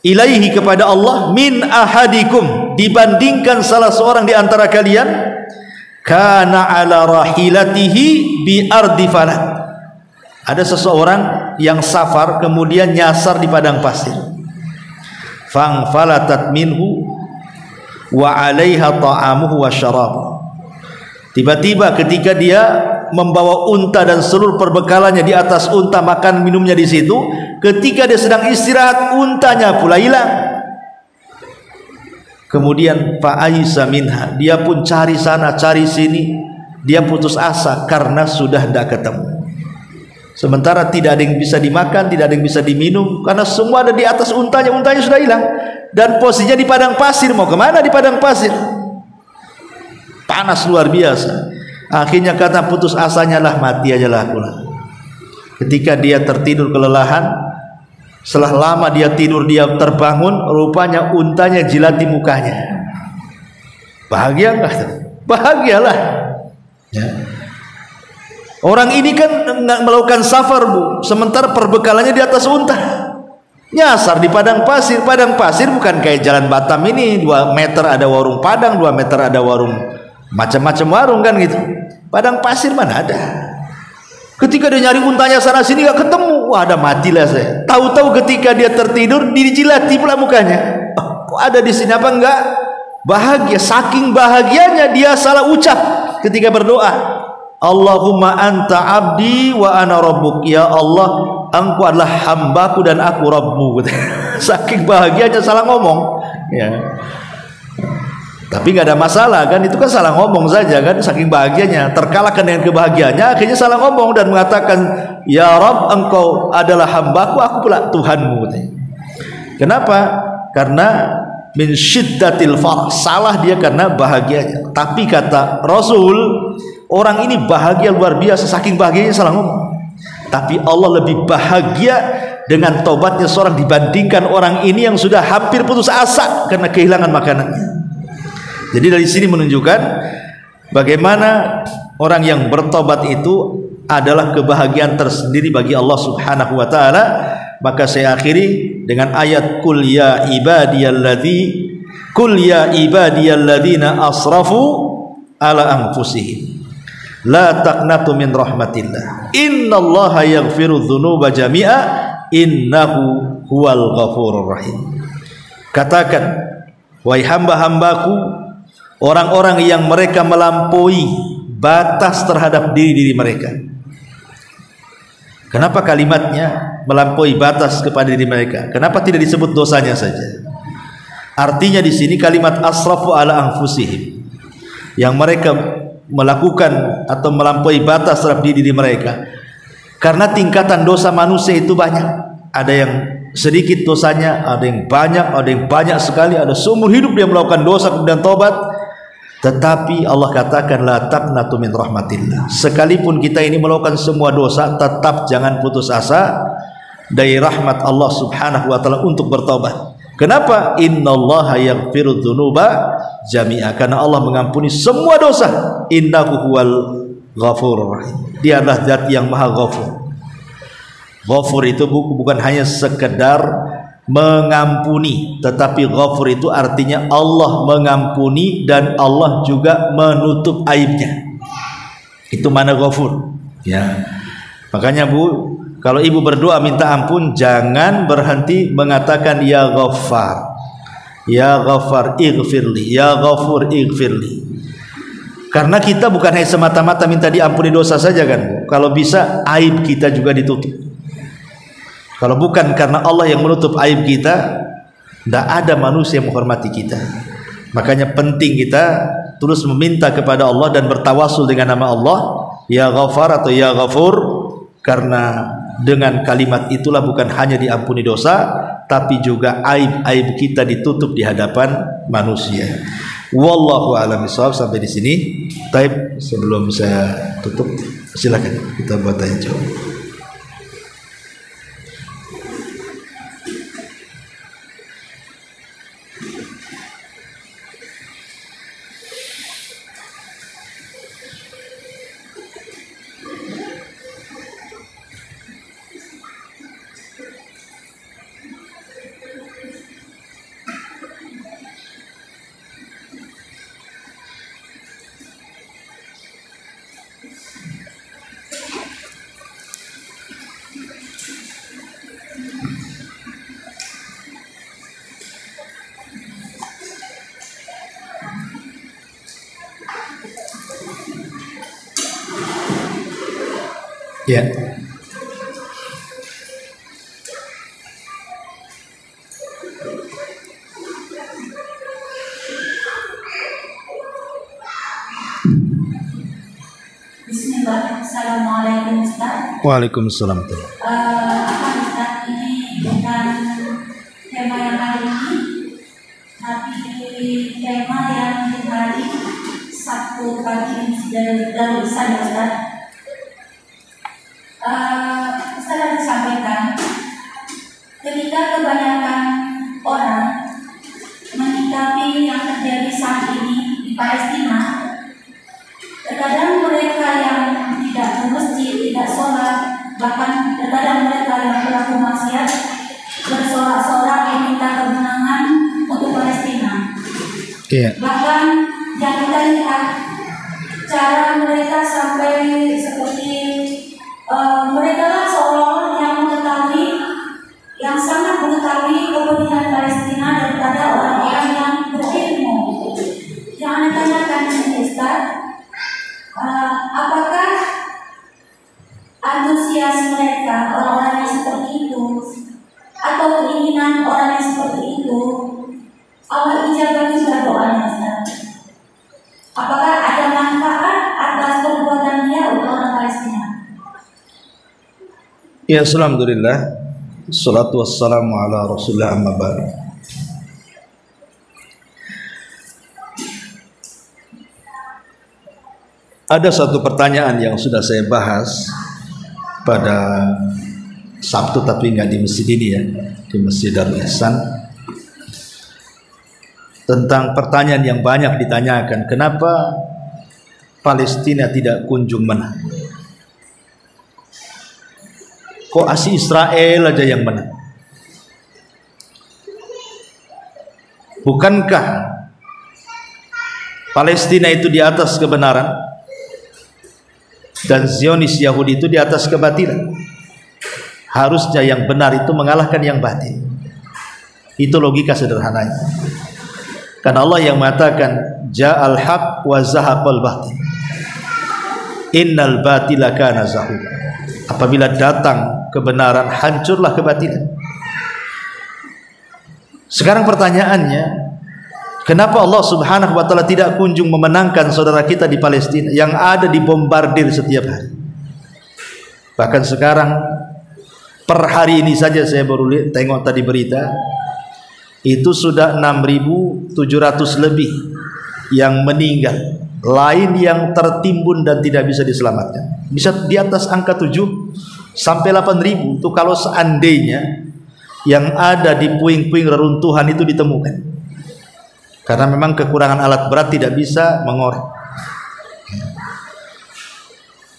[SPEAKER 2] ilaihi, kepada Allah, min ahadikum, dibandingkan salah seorang di antara kalian, kana ala rahilatihi bi ardi falat. Ada seseorang yang safar kemudian nyasar di padang pasir, fang falatat minhu wa alaiha ta'amuhu wa syarabuhu. Tiba-tiba ketika dia membawa unta dan seluruh perbekalannya di atas unta, makan minumnya di situ, ketika dia sedang istirahat, untanya pula hilang. Kemudian fa'aisa minha, dia pun cari sana cari sini, dia putus asa karena sudah tidak ketemu. Sementara tidak ada yang bisa dimakan, tidak ada yang bisa diminum, karena semua ada di atas untanya, untanya sudah hilang. Dan posisinya di padang pasir, mau kemana di padang pasir? Panas luar biasa. Akhirnya kata putus asanya, lah mati aja lah aku. Ketika dia tertidur kelelahan, setelah lama dia tidur, dia terbangun, rupanya untanya jilati mukanya. Bahagia enggak? Bahagialah ya. Orang ini kan melakukan safar, Bu, sementara perbekalannya di atas unta. Nyasar di padang pasir. Padang pasir bukan kayak jalan Batam ini 2 meter ada warung Padang, 2 meter ada warung, macam-macam warung kan gitu. Padang pasir mana ada. Ketika dia nyari untanya sana sini gak ketemu, wah, ada matilah saya. Tahu-tahu ketika dia tertidur dijilati pula mukanya. Kok ada di sini, apa enggak? Bahagia, saking bahagianya dia salah ucap ketika berdoa. Allahumma anta abdi wa ana rabbuk. Ya Allah, engkau adalah hambaku dan aku Rabbmu. Saking bahagianya salah ngomong ya. Tapi nggak ada masalah kan, itu kan salah ngomong saja kan, saking bahagianya terkalahkan dengan kebahagiaannya, akhirnya salah ngomong dan mengatakan, ya Rabb, engkau adalah hambaku, aku pula Tuhanmu. Kenapa? Karena min syiddatil farah, salah dia karena bahagianya. Tapi kata Rasul, orang ini bahagia luar biasa, saking bahagianya salah ngomong. Tapi Allah lebih bahagia dengan tobatnya seorang dibandingkan orang ini yang sudah hampir putus asa karena kehilangan makanannya. Jadi dari sini menunjukkan bagaimana orang yang bertobat itu adalah kebahagiaan tersendiri bagi Allah Subhanahu wa taala. Maka saya akhiri dengan ayat qul ya ibadiyalladzina asrafu ala anfusihim la taqnatu min rahmatillah innallaha yaghfiru dzunuba jami'a innahu huwal ghafurur rahim. Katakan, wahai hamba-hambaku, orang-orang yang mereka melampaui batas terhadap diri mereka. Kenapa kalimatnya melampaui batas kepada diri mereka? Kenapa tidak disebut dosanya saja? Artinya di sini kalimat asrafu ala anfusihim, yang mereka melakukan atau melampaui batas terhadap diri mereka. Karena tingkatan dosa manusia itu banyak. Ada yang sedikit dosanya, ada yang banyak sekali, ada seumur hidup dia melakukan dosa kemudian tobat. Tetapi Allah katakan la taqnatu min rahmatillah. Sekalipun kita ini melakukan semua dosa, tetap jangan putus asa dari rahmat Allah Subhanahu wa taala untuk bertobat. Kenapa? Innallaha yaghfiru dzunuba jami'a. Karena Allah mengampuni semua dosa. Innahu huwal Ghafurur Rahim. Dia adalah zat yang maha ghafur. Ghafur itu bukan hanya sekedar mengampuni, tetapi ghafur itu artinya Allah mengampuni dan Allah juga menutup aibnya. Itu mana ghafur, ya. Makanya Bu, kalau ibu berdoa minta ampun, jangan berhenti mengatakan ya Ghaffar, ya Ghaffar ighfirli, ya Ghafur ighfirli. Karena kita bukan hanya semata-mata minta diampuni dosa saja kan Bu. Kalau bisa aib kita juga ditutup. Kalau bukan karena Allah yang menutup aib kita, tidak ada manusia yang menghormati kita. Makanya penting kita terus meminta kepada Allah dan bertawasul dengan nama Allah, ya Ghaffar atau ya Ghafur, karena dengan kalimat itulah bukan hanya diampuni dosa, tapi juga aib-aib kita ditutup di hadapan manusia. Wallahu a'lam bishawab. Sampai di sini. Taib, sebelum saya tutup, silakan kita buat tanya jawab. Ya.
[SPEAKER 1] Bismillah. Assalamualaikum Ustaz.
[SPEAKER 2] Waalaikumsalam.
[SPEAKER 1] Ustaz, ini bukan tema yang hari ini, tapi tema yang di hari Sabtu pagi ini dari saya Ustaz. Ustaz ada sampaikan, ketika kebanyakan orang menyikapi yang terjadi saat ini di Palestina, terkadang mereka yang tidak ke masjid, tidak sholat, bahkan terkadang mereka yang pelaku maksiat bersorak-sorak meminta kemenangan untuk Palestina. Bahkan yang kita lihat cara mereka sampai seperti mereka lah seolah-olah yang mengetahui, yang sangat mengetahui kepentingan Palestina daripada orang-orang yang berilmu. Yang Anda tanyakan ini Ustaz, apakah antusias mereka, orang-orang yang seperti itu, atau keinginan orang yang seperti itu, Allah ijabah juga doanya Ustaz? Apakah ada manfaat atas perbuatan dia untuk orang Palestina?
[SPEAKER 2] Ya, alhamdulillah. Salatu wassalamu ala Rasulillah, amma ba'd. Ada satu pertanyaan yang sudah saya bahas pada Sabtu, tapi nggak di masjid ini ya, di Masjid Darul Ihsan, tentang pertanyaan yang banyak ditanyakan, kenapa Palestina tidak kunjung menang? Kok asli Israel aja yang menang? Bukankah Palestina itu di atas kebenaran dan Zionis Yahudi itu di atas kebatilan? Harusnya yang benar itu mengalahkan yang batil. Itu logika sederhananya. Karena Allah yang mengatakan ja'al haq wa zahaqal batil, innal batila kana zahuqa. Apabila datang kebenaran, hancurlah kebatilan. Sekarang pertanyaannya, kenapa Allah Subhanahu wa taala tidak kunjung memenangkan saudara kita di Palestina yang ada dibombardir setiap hari? Bahkan sekarang per hari ini saja saya baru tengok tadi berita, itu sudah 6.700 lebih yang meninggal, lain yang tertimbun dan tidak bisa diselamatkan. Bisa di atas angka 7 sampai 8.000 itu kalau seandainya yang ada di puing-puing reruntuhan itu ditemukan. Karena memang kekurangan alat berat tidak bisa mengorek.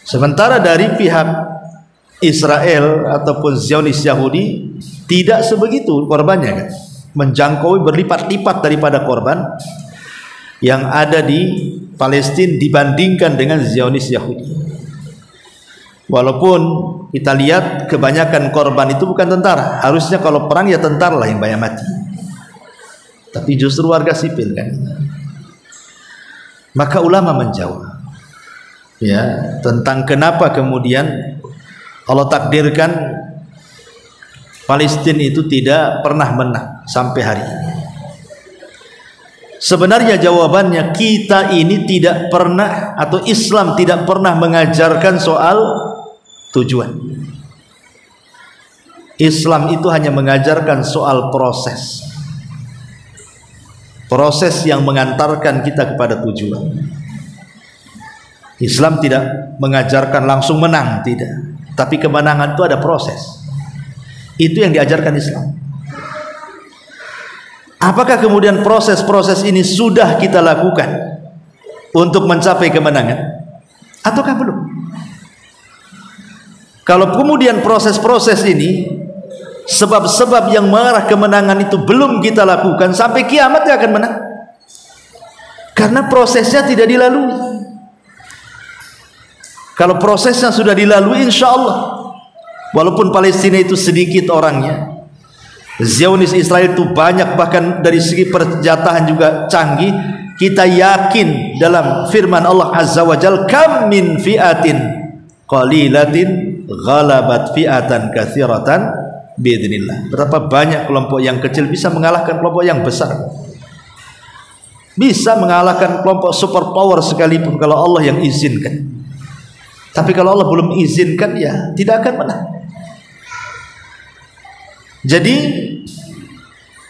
[SPEAKER 2] Sementara dari pihak Israel ataupun Zionis Yahudi tidak sebegitu korbannya, kan? Menjangkau berlipat-lipat daripada korban yang ada di Palestina dibandingkan dengan Zionis Yahudi. Walaupun kita lihat kebanyakan korban itu bukan tentara. Harusnya kalau perang ya tentara lah yang banyak mati, tapi justru warga sipil, kan? Maka ulama menjawab ya tentang kenapa kemudian Allah takdirkan Palestina itu tidak pernah menang sampai hari ini. Sebenarnya jawabannya, kita ini tidak pernah, atau Islam tidak pernah mengajarkan soal tujuan. Islam itu hanya mengajarkan soal proses. Proses yang mengantarkan kita kepada tujuan. Islam tidak mengajarkan langsung menang, tidak. Tapi kemenangan itu ada proses. Itu yang diajarkan Islam. Apakah kemudian proses-proses ini sudah kita lakukan untuk mencapai kemenangan, ataukah belum? Kalau kemudian proses-proses ini, sebab-sebab yang mengarah kemenangan itu belum kita lakukan, sampai kiamat dia akan menang. Karena prosesnya tidak dilalui. Kalau prosesnya sudah dilalui, insya Allah, walaupun Palestina itu sedikit orangnya, Zionis Israel itu banyak, bahkan dari segi perjatahan juga canggih, kita yakin dalam firman Allah Azza wa Jal, kam min fi'atin qalilatin ghalabat fi'atan katsiratan biidznillah. Berapa banyak kelompok yang kecil bisa mengalahkan kelompok yang besar, bisa mengalahkan kelompok superpower sekalipun kalau Allah yang izinkan. Tapi kalau Allah belum izinkan, ya tidak akan menang. Jadi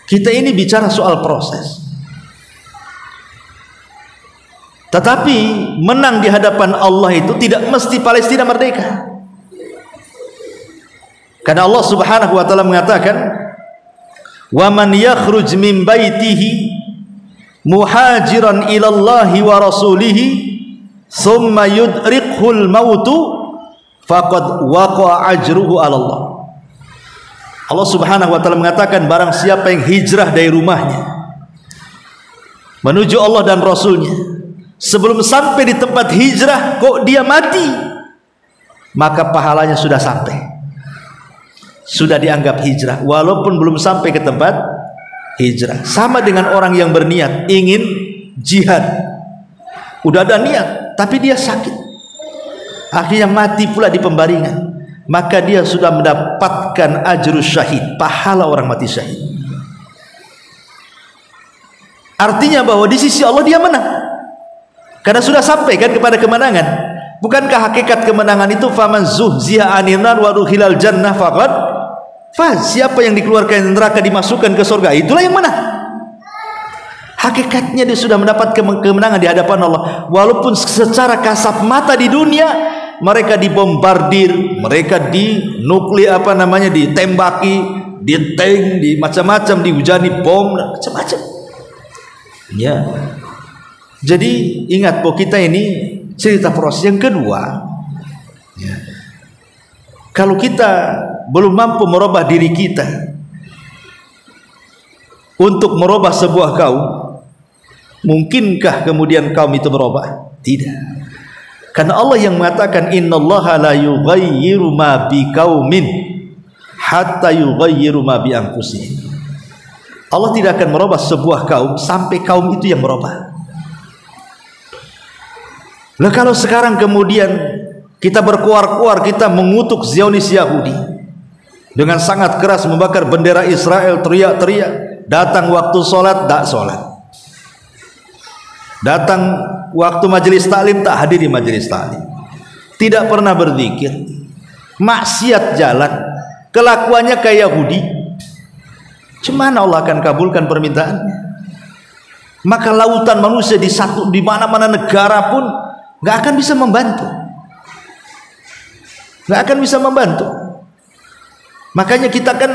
[SPEAKER 2] kita ini bicara soal proses. Tetapi menang di hadapan Allah itu tidak mesti Palestina merdeka. Karena Allah Subhanahu wa taala mengatakan, "Wa man yakhruj min baitihi muhajiran ila Allah wa rasulihi summa yudrikhul mautu faqad waqa'a ajruhu 'ala Allah." Allah Subhanahu wa taala mengatakan, barang siapa yang hijrah dari rumahnya menuju Allah dan Rasulnya, sebelum sampai di tempat hijrah kok dia mati, maka pahalanya sudah sampai, sudah dianggap hijrah walaupun belum sampai ke tempat hijrah. Sama dengan orang yang berniat ingin jihad, udah ada niat tapi dia sakit, akhirnya mati pula di pembaringan, maka dia sudah mendapatkan ajrus syahid, pahala orang mati syahid. Artinya bahwa di sisi Allah dia menang, karena sudah sampai kan kepada kemenangan. Bukankah hakikat kemenangan itu faman zuhziha 'anil nar wa dukhilal jannah faqad faz? Siapa yang dikeluarkan dari neraka dimasukkan ke surga, itulah yang menang. Hakikatnya dia sudah mendapat kemenangan di hadapan Allah, walaupun secara kasat mata di dunia mereka dibombardir, mereka ditembaki, ditank, di macam-macam, dihujani bom, macam-macam. Ya. Jadi ingat bahwa kita ini cerita proses. Yang kedua, ya, kalau kita belum mampu merubah diri kita untuk merubah sebuah kaum, mungkinkah kemudian kaum itu berubah? Tidak. Karena Allah yang mengatakan, innallaha la yughayyiru ma biqaumin hatta yughayyiru ma bi anfusihim. Allah tidak akan merubah sebuah kaum sampai kaum itu yang merubah. Nah, kalau sekarang kemudian kita berkuar-kuar, kita mengutuk Zionis Yahudi dengan sangat keras, membakar bendera Israel, teriak-teriak, datang waktu sholat tak sholat, datang waktu majelis taklim tak hadir di majelis taklim, tidak pernah berzikir, maksiat jalan, kelakuannya kayak Yahudi, cuman Allah akan kabulkan permintaannya? Maka lautan manusia di mana-mana negara pun nggak akan bisa membantu, nggak akan bisa membantu. Makanya kita kan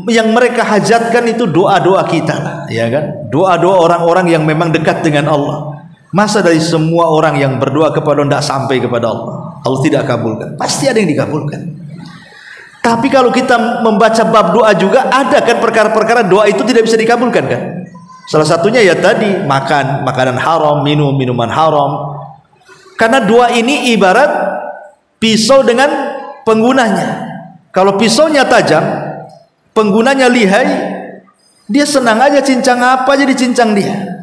[SPEAKER 2] yang mereka hajatkan itu doa-doa kita lah, ya kan? Doa-doa orang-orang yang memang dekat dengan Allah. Masa dari semua orang yang berdoa kepada Allah tidak sampai kepada Allah? Allah tidak kabulkan. Pasti ada yang dikabulkan. Tapi kalau kita membaca bab doa juga ada kan perkara-perkara doa itu tidak bisa dikabulkan kan. Salah satunya ya tadi makan makanan haram, minum minuman haram. Karena doa ini ibarat pisau dengan penggunanya. Kalau pisaunya tajam, penggunanya lihai, dia senang aja cincang apa aja dicincang dia.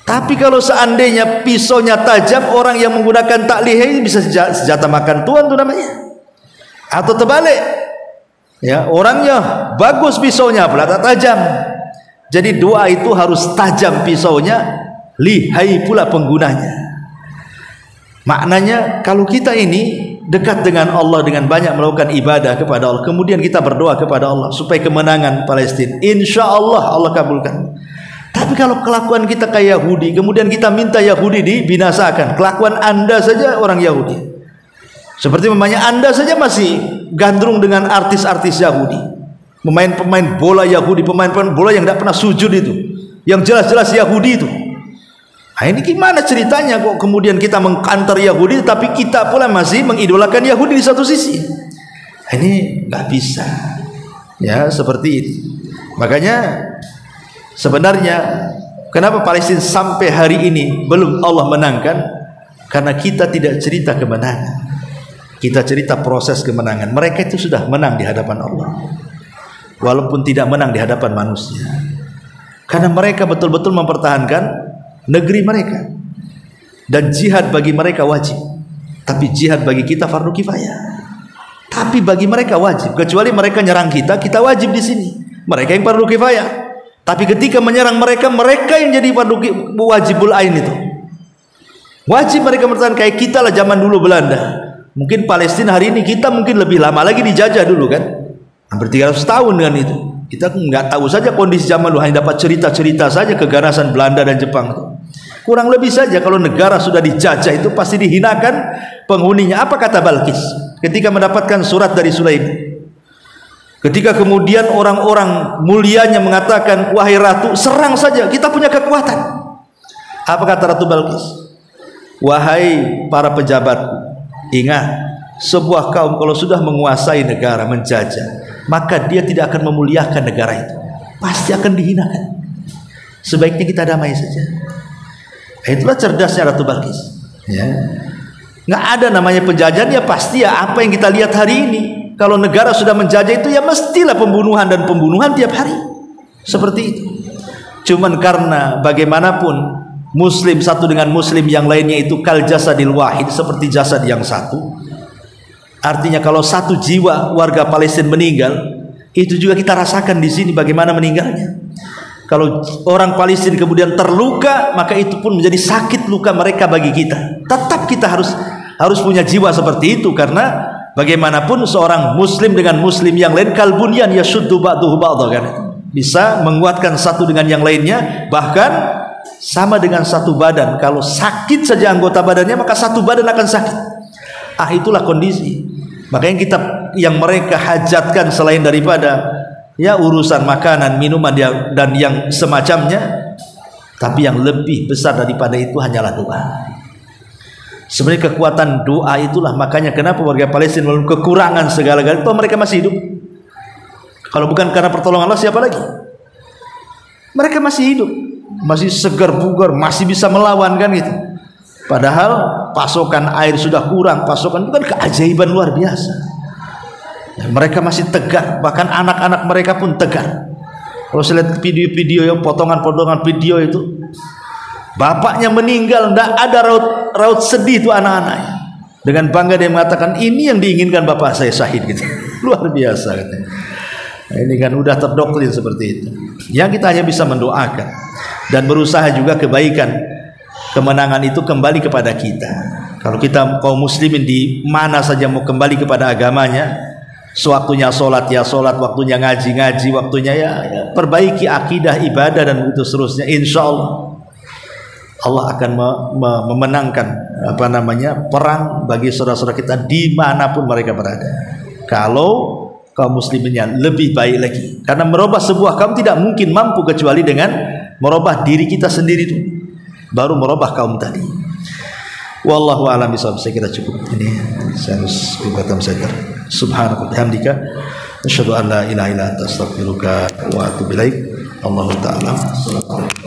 [SPEAKER 2] Tapi kalau seandainya pisaunya tajam, orang yang menggunakan tak lihai bisa senjata makan tuan itu namanya. Atau terbalik, ya orangnya bagus pisaunya, pelata tajam. Jadi doa itu harus tajam pisaunya, lihai pula penggunanya. Maknanya kalau kita ini dekat dengan Allah dengan banyak melakukan ibadah kepada Allah, kemudian kita berdoa kepada Allah supaya kemenangan Palestina, insya Allah Allah kabulkan. Tapi kalau kelakuan kita kayak Yahudi, kemudian kita minta Yahudi dibinasakan, kelakuan Anda saja orang Yahudi. Seperti memangnya Anda saja masih gandrung dengan artis-artis Yahudi, pemain-pemain bola Yahudi, pemain-pemain bola yang tidak pernah sujud itu, yang jelas-jelas Yahudi itu. Nah, ini gimana ceritanya kok kemudian kita mengkantar Yahudi, tapi kita pula masih mengidolakan Yahudi di satu sisi? Ini nggak bisa, ya seperti ini. Makanya sebenarnya kenapa Palestina sampai hari ini belum Allah menangkan? Karena kita tidak cerita kemenangan. Kita cerita proses kemenangan. Mereka itu sudah menang di hadapan Allah, walaupun tidak menang di hadapan manusia. Karena mereka betul-betul mempertahankan negeri mereka. Dan jihad bagi mereka wajib. Tapi jihad bagi kita fardu kifayah. Tapi bagi mereka wajib. Kecuali mereka nyerang kita, kita wajib di sini. Mereka yang fardu kifayah. Tapi ketika menyerang mereka, mereka yang jadi fardu wajibul ain itu. Wajib mereka bertahan kayak kita lah zaman dulu Belanda. Mungkin Palestina hari ini kita mungkin lebih lama lagi dijajah dulu kan, hampir 300 tahun dengan itu. Kita nggak tahu saja kondisi zaman dulu, hanya dapat cerita-cerita saja keganasan Belanda dan Jepang itu. Kurang lebih saja kalau negara sudah dijajah itu pasti dihinakan penghuninya. Apa kata Balkis ketika mendapatkan surat dari Sulaiman? Ketika kemudian orang-orang mulianya mengatakan, wahai ratu, serang saja, kita punya kekuatan. Apa kata Ratu Balkis? Wahai para pejabatku, ingat, sebuah kaum kalau sudah menguasai negara, menjajah, maka dia tidak akan memuliakan negara itu, pasti akan dihinakan. Sebaiknya kita damai saja. Itulah cerdasnya Ratu Balkis, ya. Nggak ada namanya penjajahan, ya pasti ya apa yang kita lihat hari ini. Kalau negara sudah menjajah itu ya mestilah pembunuhan dan pembunuhan tiap hari, seperti itu. Cuman karena bagaimanapun Muslim satu dengan Muslim yang lainnya itu kal jasadil wahid, seperti jasad yang satu. Artinya kalau satu jiwa warga Palestina meninggal, itu juga kita rasakan di sini bagaimana meninggalnya. Kalau orang Palestina kemudian terluka, maka itu pun menjadi sakit luka mereka bagi kita. Tetap kita harus punya jiwa seperti itu, karena bagaimanapun seorang Muslim dengan Muslim yang lain kalbunyan yashuddu ba'duhu ba'dha, kan? Bisa menguatkan satu dengan yang lainnya, bahkan sama dengan satu badan. Kalau sakit saja anggota badannya, maka satu badan akan sakit. Itulah kondisi. Makanya yang mereka hajatkan selain daripada ya urusan makanan, minuman dan yang semacamnya, tapi yang lebih besar daripada itu hanyalah doa. Sebenarnya kekuatan doa itulah, makanya kenapa warga Palestina walaupun kekurangan segala-galanya, mereka masih hidup. Kalau bukan karena pertolongan Allah, siapa lagi? Mereka masih hidup, masih segar bugar, masih bisa melawan, kan gitu. Padahal pasokan air sudah kurang, pasokan itu kan keajaiban luar biasa. Ya, mereka masih tegar, bahkan anak-anak mereka pun tegar. Kalau saya lihat video-video, potongan-potongan video itu, bapaknya meninggal, tidak ada raut sedih itu anak-anaknya. Dengan bangga dia mengatakan, ini yang diinginkan bapak saya syahid, gitu. Luar biasa katanya. Nah, ini kan udah terdoktrin seperti itu. Yang kita hanya bisa mendoakan dan berusaha juga kebaikan, kemenangan itu kembali kepada kita. Kalau kita kaum muslimin di mana saja mau kembali kepada agamanya, sewaktunya sholat ya sholat, waktunya ngaji, waktunya ya perbaiki akidah, ibadah dan begitu seterusnya. Insya Allah akan memenangkan perang bagi saudara-saudara kita dimanapun mereka berada. Kalau kaum musliminnya lebih baik lagi, karena merubah sebuah kaum tidak mungkin mampu kecuali dengan merubah diri kita sendiri itu, baru merubah kaum tadi. Wallahu a'lam bishawab. Saya kira cukup ini. Saya harus berbatam sadar. Subhanaka wa bihamdika asyhadu an la ilaha illa anta astaghfiruka wa atubu ilaik. Allahu ta'ala. Assalamualaikum.